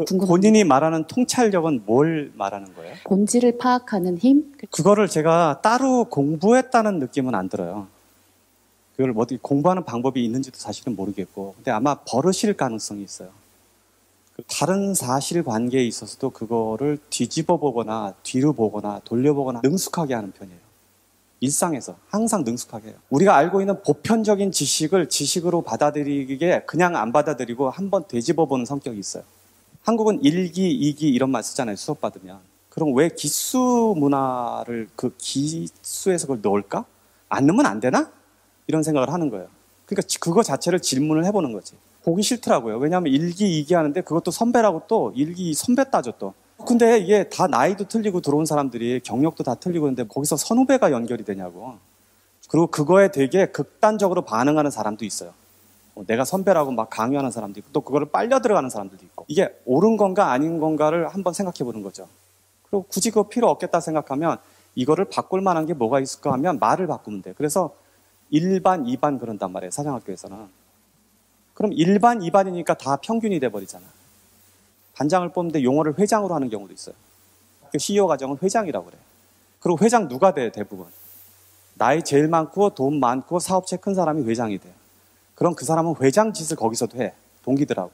본인이 말하는 통찰력은 뭘 말하는 거예요? 본질을 파악하는 힘? 그거를 제가 따로 공부했다는 느낌은 안 들어요. 그걸 뭐 어떻게 공부하는 방법이 있는지도 사실은 모르겠고, 근데 아마 버릇일 가능성이 있어요. 다른 사실관계에 있어서도 그거를 뒤집어 보거나 뒤로 보거나 돌려보거나 능숙하게 하는 편이에요. 일상에서 항상 능숙하게 해요. 우리가 알고 있는 보편적인 지식을 지식으로 받아들이기에 그냥 안 받아들이고 한번 되짚어 보는 성격이 있어요. 한국은 1기, 2기 이런 말 쓰잖아요. 수업 받으면. 그럼 왜 기수 문화를 그 기수에서 그걸 넣을까? 안 넣으면 안 되나? 이런 생각을 하는 거예요. 그러니까 그거 자체를 질문을 해보는 거지. 보기 싫더라고요. 왜냐하면 1기, 2기 하는데 그것도 선배라고 또 1기 선배 따져 또. 근데 이게 다 나이도 틀리고 들어온 사람들이 경력도 다 틀리고 있는데 거기서 선후배가 연결이 되냐고. 그리고 그거에 되게 극단적으로 반응하는 사람도 있어요. 내가 선배라고 막 강요하는 사람도 있고 또 그거를 빨려 들어가는 사람들도 있고. 이게 옳은 건가 아닌 건가를 한번 생각해 보는 거죠. 그리고 굳이 그거 필요 없겠다 생각하면 이거를 바꿀 만한 게 뭐가 있을까 하면 말을 바꾸면 돼요. 그래서 1반, 2반 그런단 말이에요. 사장학교에서는. 그럼 1반, 2반이니까 다 평균이 돼버리잖아. 반장을 뽑는데 용어를 회장으로 하는 경우도 있어요. CEO 과정은 회장이라고 그래요. 그리고 회장 누가 돼, 대부분? 나이 제일 많고 돈 많고 사업체 큰 사람이 회장이 돼요. 그럼 그 사람은 회장 짓을 거기서도 해. 동기들하고.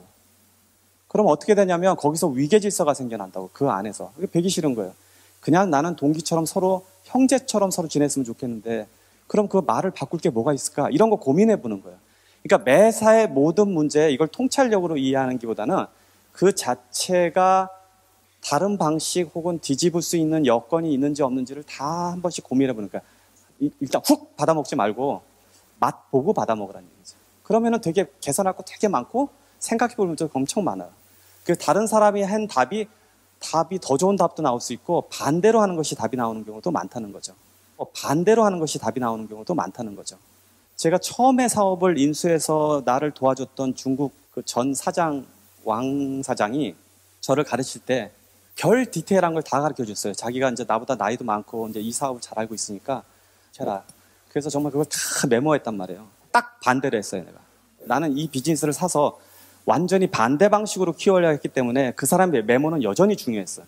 그럼 어떻게 되냐면 거기서 위계질서가 생겨난다고. 그 안에서. 그게 배기 싫은 거예요. 그냥 나는 동기처럼 서로 형제처럼 서로 지냈으면 좋겠는데 그럼 그 말을 바꿀 게 뭐가 있을까? 이런 거 고민해 보는 거예요. 그러니까 매사의 모든 문제 이걸 통찰력으로 이해하는 것보다는 그 자체가 다른 방식 혹은 뒤집을 수 있는 여건이 있는지 없는지를 다 한 번씩 고민해 보는 거야. 일단 훅 받아먹지 말고 맛 보고 받아먹으라는 얘기죠. 그러면은 되게 개선할 거 되게 많고 생각해 볼 문제가 엄청 많아요. 그 다른 사람이 한 답이 더 좋은 답도 나올 수 있고 반대로 하는 것이 답이 나오는 경우도 많다는 거죠. 반대로 하는 것이 답이 나오는 경우도 많다는 거죠. 제가 처음에 사업을 인수해서 나를 도와줬던 중국 그 전 사장, 왕 사장이 저를 가르칠 때 별 디테일한 걸 다 가르쳐 줬어요. 자기가 이제 나보다 나이도 많고 이제 이 사업을 잘 알고 있으니까 해라. 그래서 정말 그걸 다 메모했단 말이에요. 딱 반대로 했어요, 내가. 나는 이 비즈니스를 사서 완전히 반대 방식으로 키워야 했기 때문에 그 사람의 메모는 여전히 중요했어요.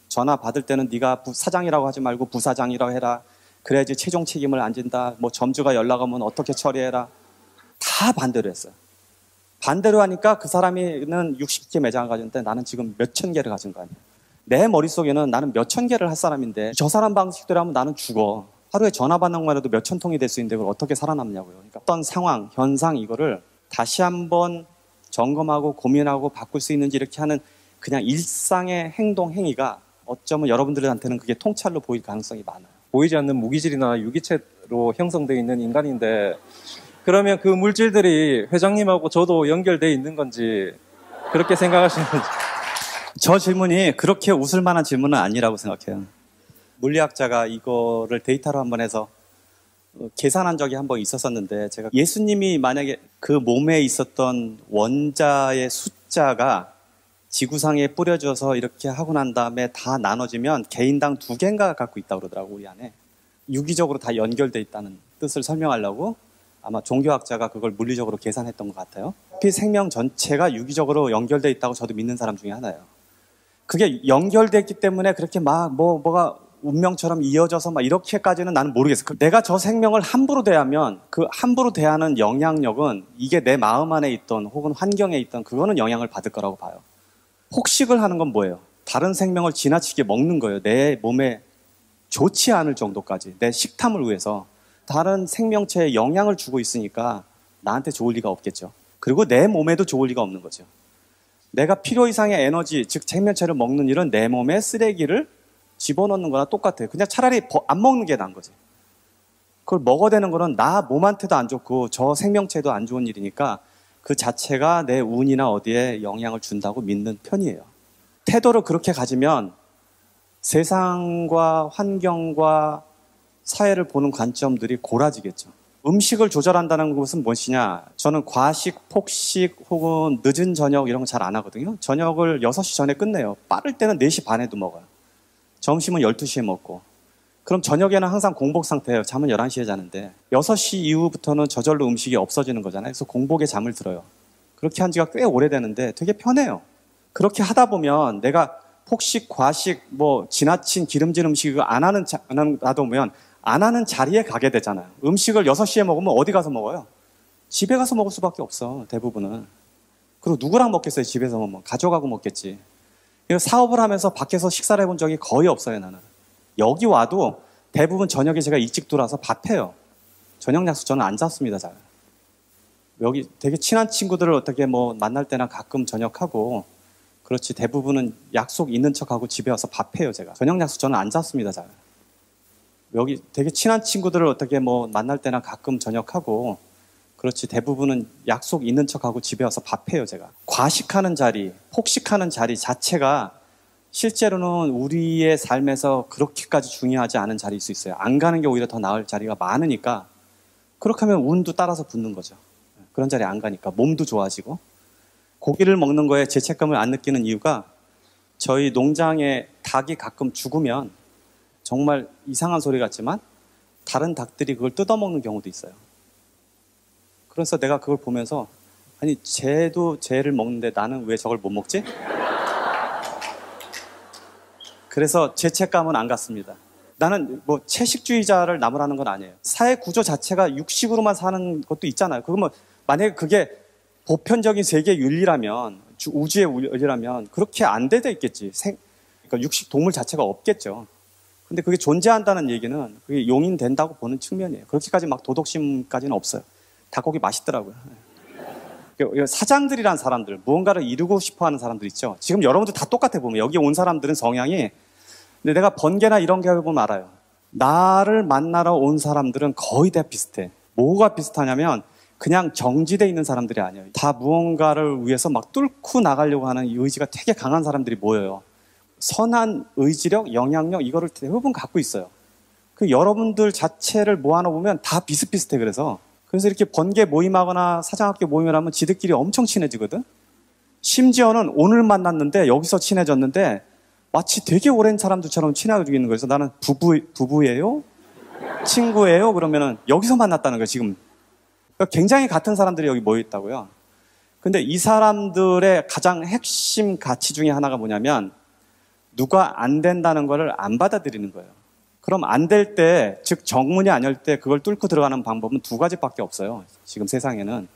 전화 받을 때는 네가 사장이라고 하지 말고 부사장이라고 해라. 그래야지 최종 책임을 안 진다. 뭐 점주가 연락 오면 어떻게 처리해라. 다 반대로 했어요. 반대로 하니까 그 사람이는 60개 매장을 가졌는데 나는 지금 몇천 개를 가진 거 아니에요. 내 머릿속에는 나는 몇천 개를 할 사람인데 저 사람 방식대로 하면 나는 죽어. 하루에 전화 받는 것만 해도 몇천 통이 될 수 있는데 그걸 어떻게 살아남냐고요. 그러니까 어떤 상황, 현상 이거를 다시 한번 점검하고 고민하고 바꿀 수 있는지 이렇게 하는 그냥 일상의 행동, 행위가 어쩌면 여러분들한테는 그게 통찰로 보일 가능성이 많아요. 보이지 않는 무기질이나 유기체로 형성되어 있는 인간인데 그러면 그 물질들이 회장님하고 저도 연결되어 있는 건지 그렇게 생각하시는 건지. 저 질문이 그렇게 웃을 만한 질문은 아니라고 생각해요. 물리학자가 이거를 데이터로 한번 해서 계산한 적이 한번 있었었는데 제가 예수님이 만약에 그 몸에 있었던 원자의 숫자가 지구상에 뿌려져서 이렇게 하고 난 다음에 다 나눠지면 개인당 2개인가 갖고 있다고 그러더라고. 우리 안에 유기적으로 다 연결돼 있다는 뜻을 설명하려고 아마 종교학자가 그걸 물리적으로 계산했던 것 같아요. 생명 전체가 유기적으로 연결돼 있다고 저도 믿는 사람 중에 하나예요. 그게 연결됐기 때문에 그렇게 막 뭐가 운명처럼 이어져서 막 이렇게까지는 나는 모르겠어요. 내가 저 생명을 함부로 대하면 그 함부로 대하는 영향력은 이게 내 마음 안에 있던 혹은 환경에 있던 그거는 영향을 받을 거라고 봐요. 폭식을 하는 건 뭐예요? 다른 생명을 지나치게 먹는 거예요. 내 몸에 좋지 않을 정도까지. 내 식탐을 위해서. 다른 생명체에 영향을 주고 있으니까 나한테 좋을 리가 없겠죠. 그리고 내 몸에도 좋을 리가 없는 거죠. 내가 필요 이상의 에너지, 즉 생명체를 먹는 일은 내 몸에 쓰레기를 집어넣는 거나 똑같아요. 그냥 차라리 안 먹는 게 나은 거지. 그걸 먹어대는 거는 나 몸한테도 안 좋고 저 생명체도 안 좋은 일이니까 그 자체가 내 운이나 어디에 영향을 준다고 믿는 편이에요. 태도를 그렇게 가지면 세상과 환경과 사회를 보는 관점들이 고라지겠죠. 음식을 조절한다는 것은 무엇이냐? 저는 과식, 폭식 혹은 늦은 저녁 이런 거 잘 안 하거든요. 저녁을 6시 전에 끝내요. 빠를 때는 4시 반에도 먹어요. 점심은 12시에 먹고. 그럼 저녁에는 항상 공복 상태예요. 잠은 11시에 자는데 6시 이후부터는 저절로 음식이 없어지는 거잖아요. 그래서 공복에 잠을 들어요. 그렇게 한 지가 꽤 오래되는데 되게 편해요. 그렇게 하다 보면 내가 폭식, 과식, 뭐 지나친 기름진 음식을 안 놔두면 안 하는 자리에 가게 되잖아요. 음식을 6시에 먹으면 어디 가서 먹어요? 집에 가서 먹을 수밖에 없어, 대부분은. 그리고 누구랑 먹겠어요, 집에서 먹으면. 가져가고 먹겠지. 사업을 하면서 밖에서 식사를 해본 적이 거의 없어요, 나는. 여기 와도 대부분 저녁에 제가 일찍 들어와서 밥해요. 저녁 약속 저는 안 잡습니다, 잘. 여기 되게 친한 친구들을 어떻게 뭐 만날 때나 가끔 저녁하고, 그렇지, 대부분은 약속 있는 척하고 집에 와서 밥해요, 제가. 저녁 약속 저는 안 잡습니다, 잘. 여기 되게 친한 친구들을 어떻게 뭐 만날 때나 가끔 저녁하고, 그렇지, 대부분은 약속 있는 척하고 집에 와서 밥해요, 제가. 과식하는 자리, 폭식하는 자리 자체가 실제로는 우리의 삶에서 그렇게까지 중요하지 않은 자리일 수 있어요. 안 가는 게 오히려 더 나을 자리가 많으니까, 그렇게 하면 운도 따라서 붙는 거죠. 그런 자리에 안 가니까 몸도 좋아지고. 고기를 먹는 거에 죄책감을 안 느끼는 이유가, 저희 농장에 닭이 가끔 죽으면 정말 이상한 소리 같지만 다른 닭들이 그걸 뜯어먹는 경우도 있어요. 그래서 내가 그걸 보면서, 아니 쟤도 쟤를 먹는데 나는 왜 저걸 못 먹지? 그래서 죄책감은 안 갖습니다. 나는 뭐 채식주의자를 남으라는 건 아니에요. 사회 구조 자체가 육식으로만 사는 것도 있잖아요. 그러면 만약에 그게 보편적인 세계 윤리라면, 우주의 윤리라면 그렇게 안 돼 있겠지. 그러니까 육식 동물 자체가 없겠죠. 근데 그게 존재한다는 얘기는 그게 용인된다고 보는 측면이에요. 그렇게까지 막 도덕심까지는 없어요. 닭고기 맛있더라고요. 사장들이란 사람들, 무언가를 이루고 싶어하는 사람들 있죠. 지금 여러분들 다 똑같아 보면 여기 온 사람들은 성향이, 근데 내가 번개나 이런 게 보면 알아요. 나를 만나러 온 사람들은 거의 다 비슷해. 뭐가 비슷하냐면 그냥 정지되어 있는 사람들이 아니에요. 다 무언가를 위해서 막 뚫고 나가려고 하는 이 의지가 되게 강한 사람들이 모여요. 선한 의지력, 영향력 이거를 대부분 갖고 있어요. 그 여러분들 자체를 모아놓으면 다 비슷비슷해. 그래서 이렇게 번개 모임하거나 사장학교 모임을 하면 지들끼리 엄청 친해지거든. 심지어는 오늘 만났는데 여기서 친해졌는데 마치 되게 오랜 사람들처럼 친해지고 있는 거예요. 그래서 나는 부부예요? 친구예요? 그러면은 여기서 만났다는 거예요, 지금. 그러니까 굉장히 같은 사람들이 여기 모여 있다고요. 근데 이 사람들의 가장 핵심 가치 중에 하나가 뭐냐면 누가 안 된다는 거를 안 받아들이는 거예요. 그럼 안 될 때, 즉 정문이 안 열 때 그걸 뚫고 들어가는 방법은 두 가지밖에 없어요. 지금 세상에는.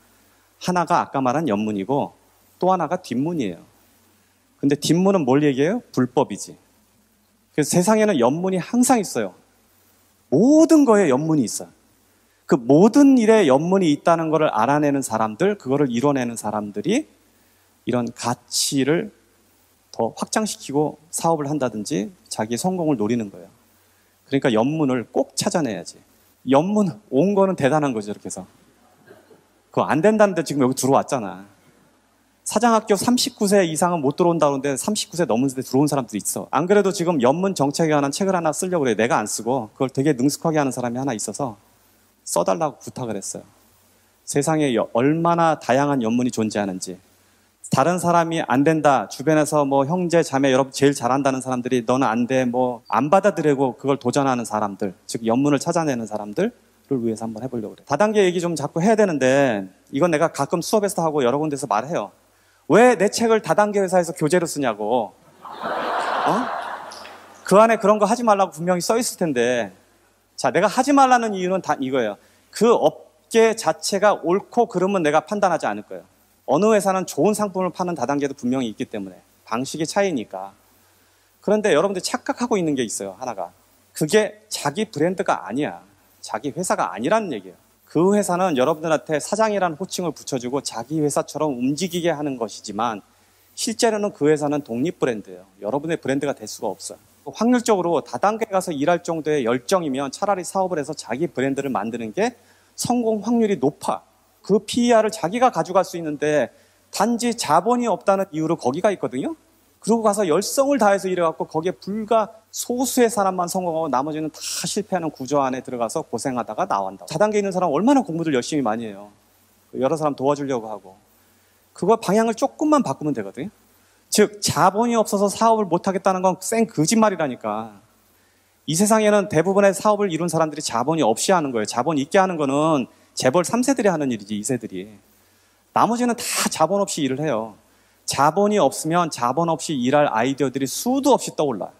하나가 아까 말한 옆문이고 또 하나가 뒷문이에요. 근데 뒷문은 뭘 얘기해요? 불법이지. 그래서 세상에는 옆문이 항상 있어요. 모든 거에 옆문이 있어요. 그 모든 일에 옆문이 있다는 것을 알아내는 사람들, 그거를 이뤄내는 사람들이 이런 가치를 더 확장시키고 사업을 한다든지 자기의 성공을 노리는 거예요. 그러니까 옆문을 꼭 찾아내야지. 옆문 온 거는 대단한 거죠, 이렇게 해서. 그거 안 된다는데 지금 여기 들어왔잖아. 사장학교 39세 이상은 못 들어온다는데 39세 넘은 데 들어온 사람들이 있어. 안 그래도 지금 연문 정책에 관한 책을 하나 쓰려고 그래. 내가 안 쓰고 그걸 되게 능숙하게 하는 사람이 하나 있어서 써달라고 부탁을 했어요. 세상에 얼마나 다양한 연문이 존재하는지. 다른 사람이 안 된다, 주변에서 뭐 형제, 자매, 여러분 제일 잘한다는 사람들이 너는 안 돼, 뭐 안 받아들이고 그걸 도전하는 사람들, 즉 연문을 찾아내는 사람들을 위해서 한번 해보려고 그래. 다단계 얘기 좀 자꾸 해야 되는데 이건 내가 가끔 수업에서 하고 여러 군데서 말해요. 왜 내 책을 다단계 회사에서 교재로 쓰냐고. 그 안에 그런 거 하지 말라고 분명히 써 있을 텐데. 자, 내가 하지 말라는 이유는 다 이거예요. 그 업계 자체가 옳고 그름은 내가 판단하지 않을 거예요. 어느 회사는 좋은 상품을 파는 다단계도 분명히 있기 때문에. 방식의 차이니까. 그런데 여러분들이 착각하고 있는 게 있어요, 하나가. 그게 자기 브랜드가 아니야. 자기 회사가 아니라는 얘기예요. 그 회사는 여러분들한테 사장이라는 호칭을 붙여주고 자기 회사처럼 움직이게 하는 것이지만 실제로는 그 회사는 독립 브랜드예요. 여러분의 브랜드가 될 수가 없어요. 확률적으로 다단계 가서 일할 정도의 열정이면 차라리 사업을 해서 자기 브랜드를 만드는 게 성공 확률이 높아. 그 PER을 자기가 가져갈 수 있는데 단지 자본이 없다는 이유로 거기가 있거든요. 그러고 가서 열성을 다해서 일해갖고 거기에 불과 소수의 사람만 성공하고 나머지는 다 실패하는 구조 안에 들어가서 고생하다가 나온다. 자단계에 있는 사람 얼마나 공부를 열심히 많이 해요. 여러 사람 도와주려고 하고. 그거 방향을 조금만 바꾸면 되거든요. 즉 자본이 없어서 사업을 못하겠다는 건 쌩 거짓말이라니까. 이 세상에는 대부분의 사업을 이룬 사람들이 자본이 없이 하는 거예요. 자본 있게 하는 거는 재벌 3세들이 하는 일이지, 2세들이. 나머지는 다 자본 없이 일을 해요. 자본이 없으면 자본 없이 일할 아이디어들이 수도 없이 떠올라요.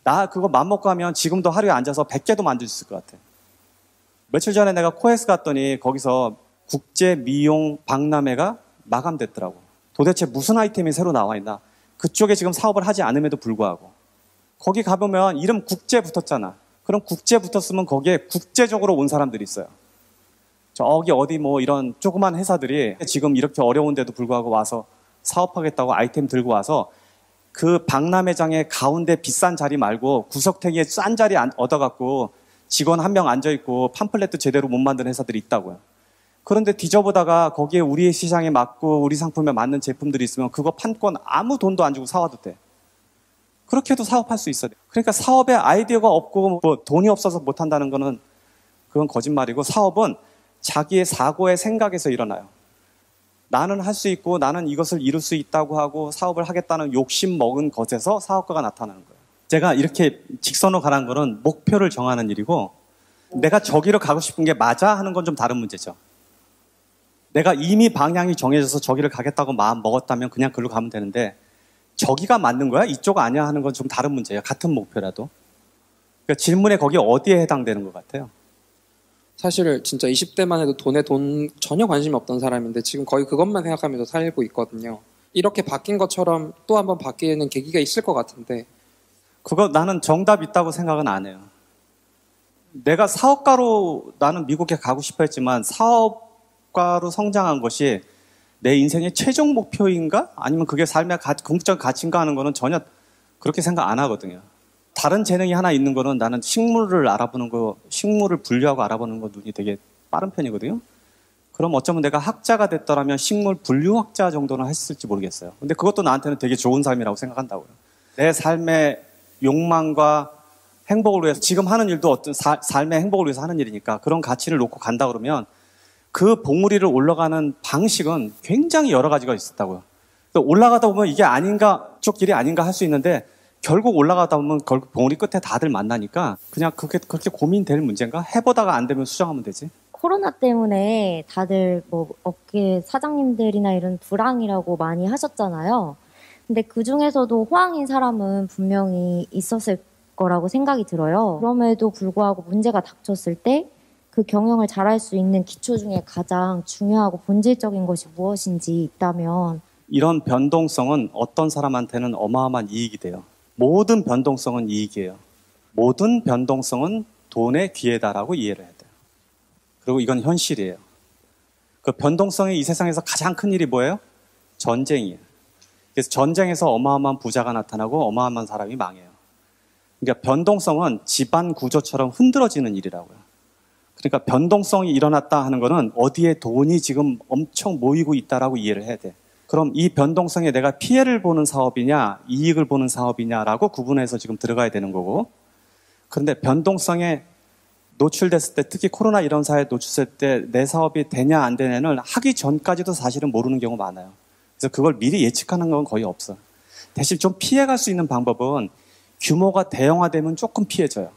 나 그거 맘먹고 하면 지금도 하루에 앉아서 100개도 만들 수 있을 것 같아. 며칠 전에 내가 코엑스 갔더니 거기서 국제 미용 박람회가 마감됐더라고. 도대체 무슨 아이템이 새로 나와 있나. 그쪽에 지금 사업을 하지 않음에도 불구하고. 거기 가보면 이름 국제 붙었잖아. 그럼 국제 붙었으면 거기에 국제적으로 온 사람들이 있어요. 저기 어디 뭐 이런 조그만 회사들이 지금 이렇게 어려운데도 불구하고 와서 사업하겠다고 아이템 들고 와서 그 박람회장의 가운데 비싼 자리 말고 구석탱이에 싼 자리 얻어갖고 직원 한 명 앉아있고 팜플렛도 제대로 못 만드는 회사들이 있다고요. 그런데 뒤져보다가 거기에 우리의 시장에 맞고 우리 상품에 맞는 제품들이 있으면 그거 판권 아무 돈도 안 주고 사와도 돼. 그렇게 해도 사업할 수 있어요. 그러니까 사업에 아이디어가 없고 뭐 돈이 없어서 못한다는 거는 그건 거짓말이고, 사업은 자기의 사고의 생각에서 일어나요. 나는 할 수 있고 나는 이것을 이룰 수 있다고 하고 사업을 하겠다는 욕심 먹은 것에서 사업가가 나타나는 거예요. 제가 이렇게 직선으로 가라는 거는 목표를 정하는 일이고, 내가 저기로 가고 싶은 게 맞아 하는 건 좀 다른 문제죠. 내가 이미 방향이 정해져서 저기를 가겠다고 마음 먹었다면 그냥 글로 가면 되는데, 저기가 맞는 거야? 이쪽 아니야? 하는 건 좀 다른 문제예요. 같은 목표라도. 그러니까 질문에 거기 어디에 해당되는 것 같아요? 사실 진짜 20대만 해도 돈에 전혀 관심이 없던 사람인데 지금 거의 그것만 생각하면서 살고 있거든요. 이렇게 바뀐 것처럼 또 한번 바뀌는 계기가 있을 것 같은데. 그거 나는 정답 있다고 생각은 안 해요. 내가 사업가로 나는 미국에 가고 싶어 했지만 사업가로 성장한 것이 내 인생의 최종 목표인가? 아니면 그게 삶의 궁극적 가치인가 하는 거는 전혀 그렇게 생각 안 하거든요. 다른 재능이 하나 있는 거는 나는 식물을 알아보는 거, 식물을 분류하고 알아보는 거 눈이 되게 빠른 편이거든요. 그럼 어쩌면 내가 학자가 됐더라면 식물 분류학자 정도는 했을지 모르겠어요. 근데 그것도 나한테는 되게 좋은 삶이라고 생각한다고요. 내 삶의 욕망과 행복을 위해서, 지금 하는 일도 어떤 삶의 행복을 위해서 하는 일이니까 그런 가치를 놓고 간다 그러면 그 봉우리를 올라가는 방식은 굉장히 여러 가지가 있었다고요. 올라가다 보면 이게 아닌가, 쪽 길이 아닌가 할 수 있는데 결국 올라가다 보면 결국 봉우리 끝에 다들 만나니까 그냥 그렇게 고민될 문제인가? 해보다가 안 되면 수정하면 되지. 코로나 때문에 다들 뭐 업계 사장님들이나 이런 불황이라고 많이 하셨잖아요. 근데 그 중에서도 호황인 사람은 분명히 있었을 거라고 생각이 들어요. 그럼에도 불구하고 문제가 닥쳤을 때 그 경영을 잘할 수 있는 기초 중에 가장 중요하고 본질적인 것이 무엇인지 있다면, 이런 변동성은 어떤 사람한테는 어마어마한 이익이 돼요. 모든 변동성은 이익이에요. 모든 변동성은 돈의 기회다라고 이해를 해야 돼요. 그리고 이건 현실이에요. 그 변동성의 이 세상에서 가장 큰 일이 뭐예요? 전쟁이에요. 그래서 전쟁에서 어마어마한 부자가 나타나고 어마어마한 사람이 망해요. 그러니까 변동성은 집안 구조처럼 흔들어지는 일이라고요. 그러니까 변동성이 일어났다 하는 거는 어디에 돈이 지금 엄청 모이고 있다라고 이해를 해야 돼. 그럼 이 변동성에 내가 피해를 보는 사업이냐 이익을 보는 사업이냐라고 구분해서 지금 들어가야 되는 거고, 그런데 변동성에 노출됐을 때, 특히 코로나 이런 사회에 노출됐을 때 내 사업이 되냐 안 되냐는 하기 전까지도 사실은 모르는 경우 많아요. 그래서 그걸 미리 예측하는 건 거의 없어. 대신 좀 피해갈 수 있는 방법은 규모가 대형화되면 조금 피해져요.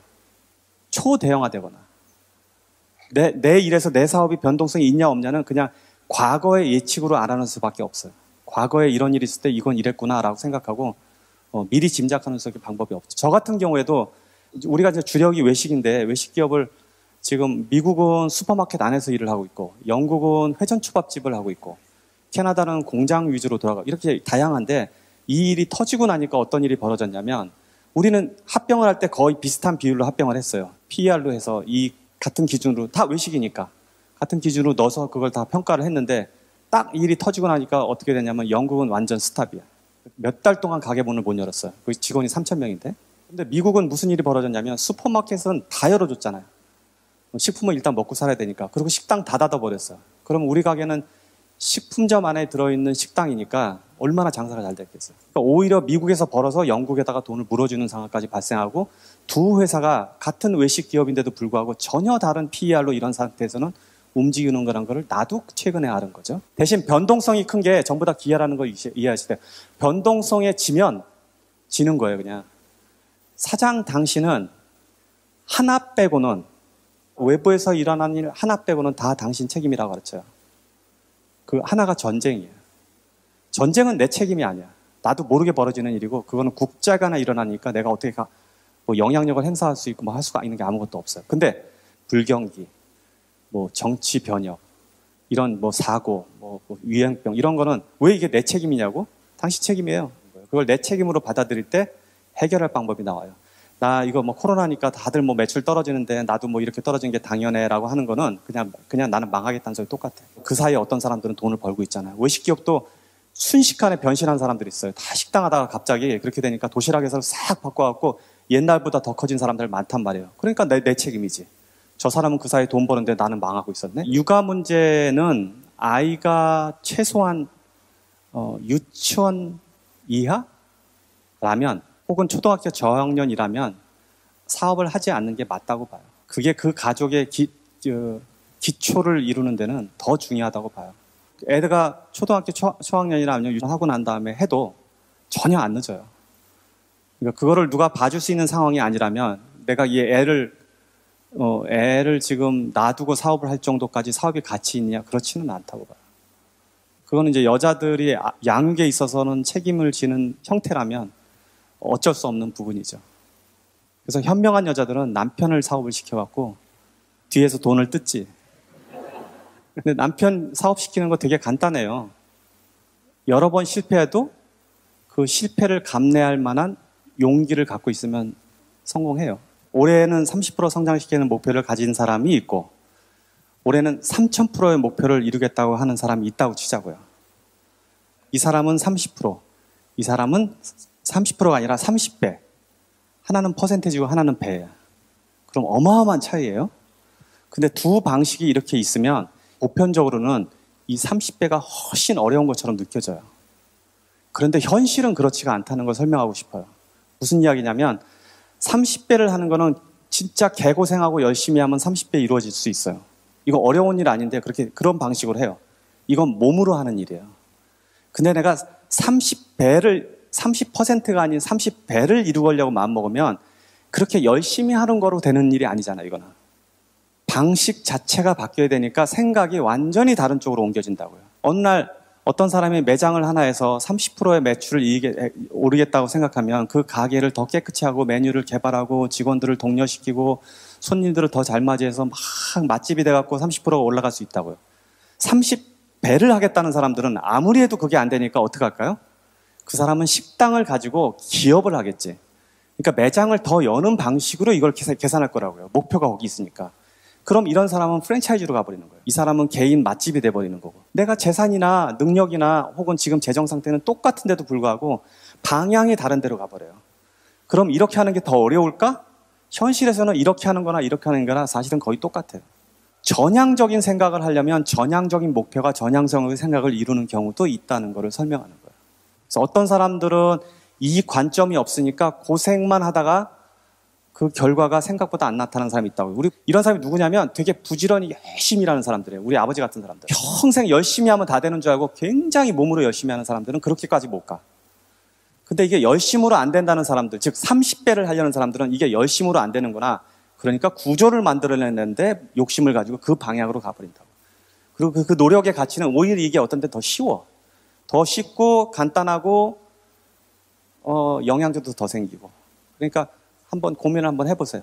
초대형화되거나. 내 일에서 내 사업이 변동성이 있냐 없냐는 그냥 과거의 예측으로 알아낼 수밖에 없어요. 과거에 이런 일이 있을 때 이건 이랬구나라고 생각하고 미리 짐작하는 수밖에 방법이 없죠. 저 같은 경우에도 우리가 이제 주력이 외식인데, 외식 기업을 지금 미국은 슈퍼마켓 안에서 일을 하고 있고, 영국은 회전 초밥집을 하고 있고, 캐나다는 공장 위주로 돌아가고, 이렇게 다양한데 이 일이 터지고 나니까 어떤 일이 벌어졌냐면, 우리는 합병을 할 때 거의 비슷한 비율로 합병을 했어요. PER로 해서 이 같은 기준으로, 다 외식이니까 같은 기준으로 넣어서 그걸 다 평가를 했는데, 딱 이 일이 터지고 나니까 어떻게 됐냐면 영국은 완전 스탑이야. 몇 달 동안 가게 문을 못 열었어요. 그 직원이 3,000명인데. 근데 미국은 무슨 일이 벌어졌냐면 슈퍼마켓은 다 열어줬잖아요. 식품을 일단 먹고 살아야 되니까. 그리고 식당 다 닫아버렸어요. 그럼 우리 가게는 식품점 안에 들어있는 식당이니까 얼마나 장사가 잘 됐겠어요. 그러니까 오히려 미국에서 벌어서 영국에다가 돈을 물어주는 상황까지 발생하고, 두 회사가 같은 외식 기업인데도 불구하고 전혀 다른 PER로 이런 상태에서는 움직이는 거란 거를 나도 최근에 알은 거죠. 대신 변동성이 큰 게 전부 다 기회라는 걸 이해하시되, 변동성에 지면 지는 거예요. 그냥 사장 당신은 하나 빼고는, 외부에서 일어난 일 하나 빼고는 다 당신 책임이라고 가르쳐요. 그 하나가 전쟁이에요. 전쟁은 내 책임이 아니야. 나도 모르게 벌어지는 일이고 그거는 국제 간에 일어나니까 내가 어떻게 뭐 영향력을 행사할 수 있고 뭐 할 수가 있는 게 아무것도 없어요. 근데 불경기, 뭐 정치 변혁, 이런 뭐 사고, 뭐 유행병 이런 거는 왜 이게 내 책임이냐고? 당신 책임이에요. 그걸 내 책임으로 받아들일 때 해결할 방법이 나와요. 나 이거 뭐 코로나니까 다들 뭐 매출 떨어지는데 나도 뭐 이렇게 떨어지는 게 당연해라고 하는 거는 그냥 나는 망하겠다는 소리 똑같아요. 그 사이에 어떤 사람들은 돈을 벌고 있잖아요. 외식 기업도 순식간에 변신한 사람들이 있어요. 다 식당 하다가 갑자기 그렇게 되니까 도시락에서 싹 바꿔갖고 옛날보다 더 커진 사람들 많단 말이에요. 그러니까 내 책임이지. 저 사람은 그 사이에 돈 버는데 나는 망하고 있었네. 육아 문제는 아이가 최소한 유치원 이하라면 혹은 초등학교 저학년이라면 사업을 하지 않는 게 맞다고 봐요. 그게 그 가족의 기초를 이루는 데는 더 중요하다고 봐요. 애가 초등학교 초학년이라면 유치원하고 난 다음에 해도 전혀 안 늦어요. 그러니까 그거를 누가 봐줄 수 있는 상황이 아니라면 내가 이 애를 지금 놔두고 사업을 할 정도까지 사업이 가치 있냐? 그렇지는 않다고 봐요. 그거는 이제 여자들이 양육에 있어서는 책임을 지는 형태라면 어쩔 수 없는 부분이죠. 그래서 현명한 여자들은 남편을 사업을 시켜갖고 뒤에서 돈을 뜯지. 근데 남편 사업시키는 거 되게 간단해요. 여러 번 실패해도 그 실패를 감내할 만한 용기를 갖고 있으면 성공해요. 올해는 30% 성장시키는 목표를 가진 사람이 있고 올해는 3000%의 목표를 이루겠다고 하는 사람이 있다고 치자고요. 이 사람은 30%, 이 사람은 30%가 아니라 30배. 하나는 퍼센테이지고 하나는 배예요. 그럼 어마어마한 차이예요. 근데 두 방식이 이렇게 있으면 보편적으로는 이 30배가 훨씬 어려운 것처럼 느껴져요. 그런데 현실은 그렇지가 않다는 걸 설명하고 싶어요. 무슨 이야기냐면 30배를 하는 거는 진짜 개고생하고 열심히 하면 30배 이루어질 수 있어요. 이거 어려운 일 아닌데 그런 방식으로 해요. 이건 몸으로 하는 일이에요. 근데 내가 30%가 아닌 30배를 이루려고 마음먹으면 그렇게 열심히 하는 거로 되는 일이 아니잖아요, 이거는. 방식 자체가 바뀌어야 되니까 생각이 완전히 다른 쪽으로 옮겨진다고요. 어느 날 어떤 사람이 매장을 하나 해서 30%의 매출을 오르겠다고 생각하면 그 가게를 더 깨끗이 하고 메뉴를 개발하고 직원들을 독려시키고 손님들을 더 잘 맞이해서 막 맛집이 돼갖고 30%가 올라갈 수 있다고요. 30배를 하겠다는 사람들은 아무리 해도 그게 안 되니까 어떻게 할까요? 그 사람은 식당을 가지고 기업을 하겠지. 그러니까 매장을 더 여는 방식으로 이걸 계산할 거라고요. 목표가 거기 있으니까. 그럼 이런 사람은 프랜차이즈로 가버리는 거예요. 이 사람은 개인 맛집이 돼버리는 거고. 내가 재산이나 능력이나 혹은 지금 재정 상태는 똑같은데도 불구하고 방향이 다른 데로 가버려요. 그럼 이렇게 하는 게 더 어려울까? 현실에서는 이렇게 하는 거나 이렇게 하는 거나 사실은 거의 똑같아요. 전향적인 생각을 하려면 전향적인 목표가 전향적인 생각을 이루는 경우도 있다는 것을 설명하는 거예요. 그래서 어떤 사람들은 이 관점이 없으니까 고생만 하다가 그 결과가 생각보다 안 나타나는 사람이 있다고요. 우리 이런 사람이 누구냐면 되게 부지런히 열심히 일하는 사람들이에요. 우리 아버지 같은 사람들. 평생 열심히 하면 다 되는 줄 알고 굉장히 몸으로 열심히 하는 사람들은 그렇게까지 못 가. 근데 이게 열심으로 안 된다는 사람들, 즉 30배를 하려는 사람들은 이게 열심으로 안 되는구나. 그러니까 구조를 만들어내는데 욕심을 가지고 그 방향으로 가버린다고. 그리고 그 노력의 가치는 오히려 이게 어떤 데 더 쉬워. 더 쉽고 간단하고 영양제도 더 생기고. 그러니까 한번 고민을 한번 해보세요.